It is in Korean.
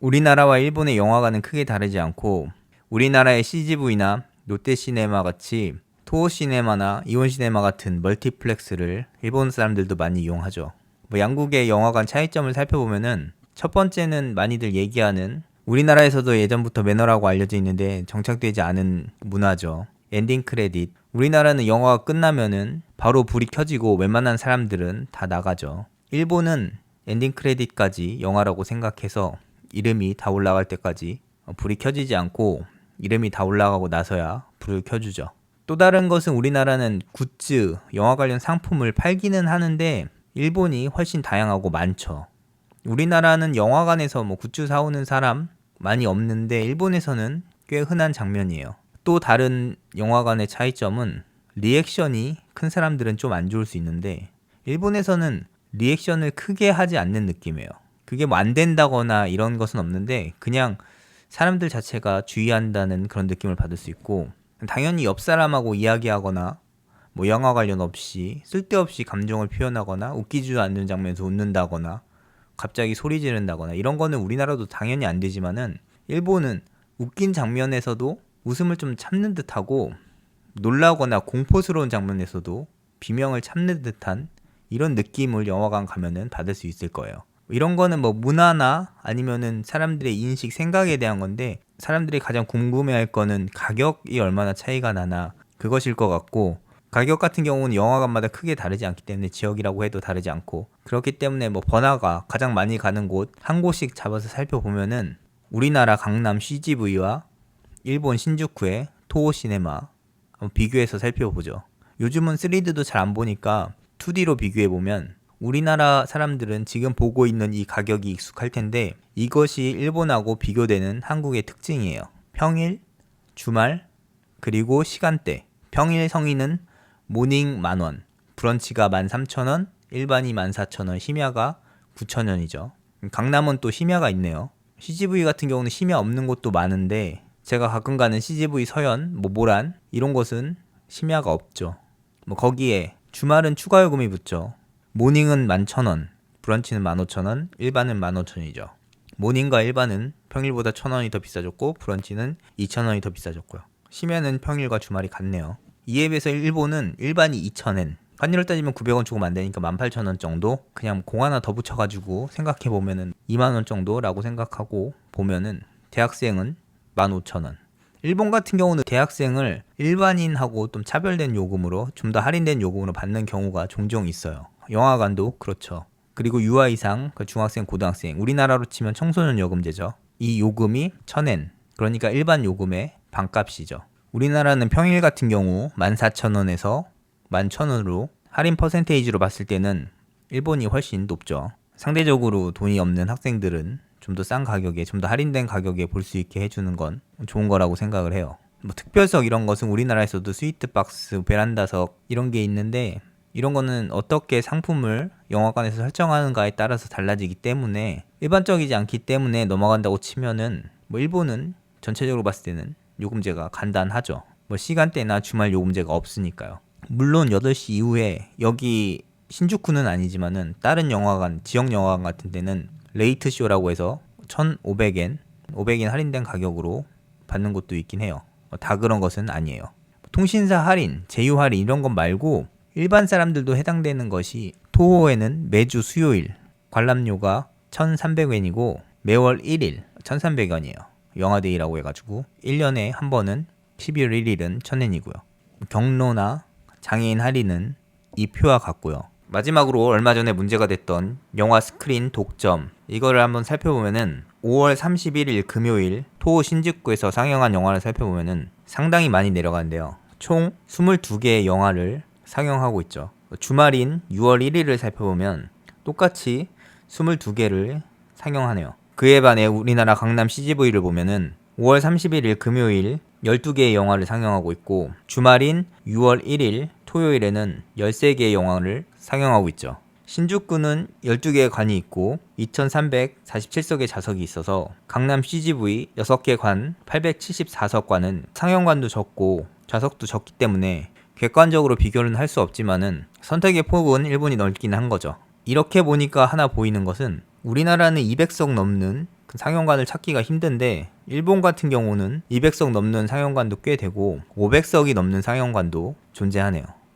우리나라와 일본의 영화관은 크게 다르지 않고 우리나라의 CGV나 롯데시네마 같이 토호시네마나 이온시네마 같은 멀티플렉스를 일본 사람들도 많이 이용하죠. 양국의 영화관 차이점을 살펴보면은 첫 번째는 많이들 얘기하는 우리나라에서도 예전부터 매너라고 알려져 있는데 정착되지 않은 문화죠. 엔딩 크레딧. 우리나라는 영화가 끝나면은 바로 불이 켜지고 웬만한 사람들은 다 나가죠. 일본은 엔딩 크레딧까지 영화라고 생각해서 이름이 다 올라갈 때까지 불이 켜지지 않고 이름이 다 올라가고 나서야 불을 켜주죠. 또 다른 것은 우리나라는 굿즈, 영화 관련 상품을 팔기는 하는데 일본이 훨씬 다양하고 많죠. 우리나라는 영화관에서 굿즈 사오는 사람 많이 없는데 일본에서는 꽤 흔한 장면이에요. 또 다른 영화관의 차이점은 리액션이 큰 사람들은 좀 안 좋을 수 있는데 일본에서는 리액션을 크게 하지 않는 느낌이에요. 그게 안 된다거나 이런 것은 없는데 그냥 사람들 자체가 주의한다는 그런 느낌을 받을 수 있고 당연히 옆 사람하고 이야기하거나 영화 관련 없이 쓸데없이 감정을 표현하거나 웃기지도 않는 장면에서 웃는다거나 갑자기 소리 지른다거나 이런 거는 우리나라도 당연히 안 되지만은 일본은 웃긴 장면에서도 웃음을 좀 참는 듯하고 놀라거나 공포스러운 장면에서도 비명을 참는 듯한 이런 느낌을 영화관 가면은 받을 수 있을 거예요. 이런 거는 문화나 아니면은 사람들의 인식, 생각에 대한 건데 사람들이 가장 궁금해할 거는 가격이 얼마나 차이가 나나 그것일 것 같고 가격 같은 경우는 영화관마다 크게 다르지 않기 때문에 지역이라고 해도 다르지 않고 그렇기 때문에 번화가 가장 많이 가는 곳 한 곳씩 잡아서 살펴보면은 우리나라 강남 CGV와 일본 신주쿠의 토호시네마 비교해서 살펴보죠. 요즘은 3D도 잘 안 보니까 2D로 비교해보면 우리나라 사람들은 지금 보고 있는 이 가격이 익숙할 텐데 이것이 일본하고 비교되는 한국의 특징이에요. 평일, 주말, 그리고 시간대. 평일 성인은 모닝 10,000원, 브런치가 13,000원, 일반이 14,000원, 심야가 9,000원이죠. 강남은 또 심야가 있네요. CGV 같은 경우는 심야 없는 곳도 많은데 제가 가끔 가는 CGV 서현, 모란 이런 곳은 심야가 없죠. 거기에 주말은 추가 요금이 붙죠. 모닝은 11,000원, 브런치는 15,000원, 일반은 15,000원이죠. 모닝과 일반은 평일보다 1,000원이 더 비싸졌고 브런치는 2,000원이 더 비싸졌고요. 심야는 평일과 주말이 같네요. 이에 비해서 일본은 일반이 2,000엔, 환율을 따지면 900원 조금 안 되니까 18,000원 정도? 그냥 공 하나 더 붙여가지고 생각해보면은 20,000원 정도라고 생각하고 보면은 대학생은 15,000원. 일본 같은 경우는 대학생을 일반인하고 좀 차별된 요금으로 좀 더 할인된 요금으로 받는 경우가 종종 있어요. 영화관도 그렇죠. 그리고 유아 이상, 중학생, 고등학생, 우리나라로 치면 청소년 요금제죠. 이 요금이 1,000엔, 그러니까 일반 요금의 반값이죠. 우리나라는 평일 같은 경우 14,000원에서 11,000원으로 할인 퍼센테이지로 봤을 때는 일본이 훨씬 높죠. 상대적으로 돈이 없는 학생들은 좀 더 싼 가격에, 좀 더 할인된 가격에 볼 수 있게 해주는 건 좋은 거라고 생각을 해요. 특별석 이런 것은 우리나라에서도 스위트박스, 베란다석 이런 게 있는데 이런 거는 어떻게 상품을 영화관에서 설정하는가에 따라서 달라지기 때문에 일반적이지 않기 때문에 넘어간다고 치면은 일본은 전체적으로 봤을 때는 요금제가 간단하죠. 시간대나 주말 요금제가 없으니까요. 물론 8시 이후에 여기 신주쿠는 아니지만은 다른 영화관, 지역 영화관 같은 데는 레이트 쇼라고 해서 1,500엔, 500엔 할인된 가격으로 받는 곳도 있긴 해요. 다 그런 것은 아니에요. 통신사 할인, 제휴 할인 이런 것 말고 일반 사람들도 해당되는 것이 토호에는 매주 수요일 관람료가 1,300엔이고 매월 1일 1,300원이에요. 영화데이라고 해가지고 1년에 한 번은 12월 1일은 1,000엔이고요. 경로나 장애인 할인은 이 표와 같고요. 마지막으로 얼마 전에 문제가 됐던 영화 스크린 독점 이거를 한번 살펴보면은 5월 31일 금요일 토호 신주쿠에서 상영한 영화를 살펴보면은 상당히 많이 내려가는데요. 총 22개의 영화를 상영하고 있죠. 주말인 6월 1일을 살펴보면 똑같이 22개를 상영하네요. 그에 반해 우리나라 강남 CGV를 보면은 5월 31일 금요일 12개의 영화를 상영하고 있고 주말인 6월 1일 토요일에는 13개의 영화를 상영하고 있죠. 신주쿠는 12개의 관이 있고 2347석의 좌석이 있어서 강남 CGV 6개 관 874석관은 상영관도 적고 좌석도 적기 때문에 객관적으로 비교는 할 수 없지만은 선택의 폭은 일본이 넓긴 한 거죠. 이렇게 보니까 하나 보이는 것은 우리나라는 200석 넘는 그 상영관을 찾기가 힘든데 일본 같은 경우는 200석 넘는 상영관도 꽤 되고 500석이 넘는 상영관도 존재하네요.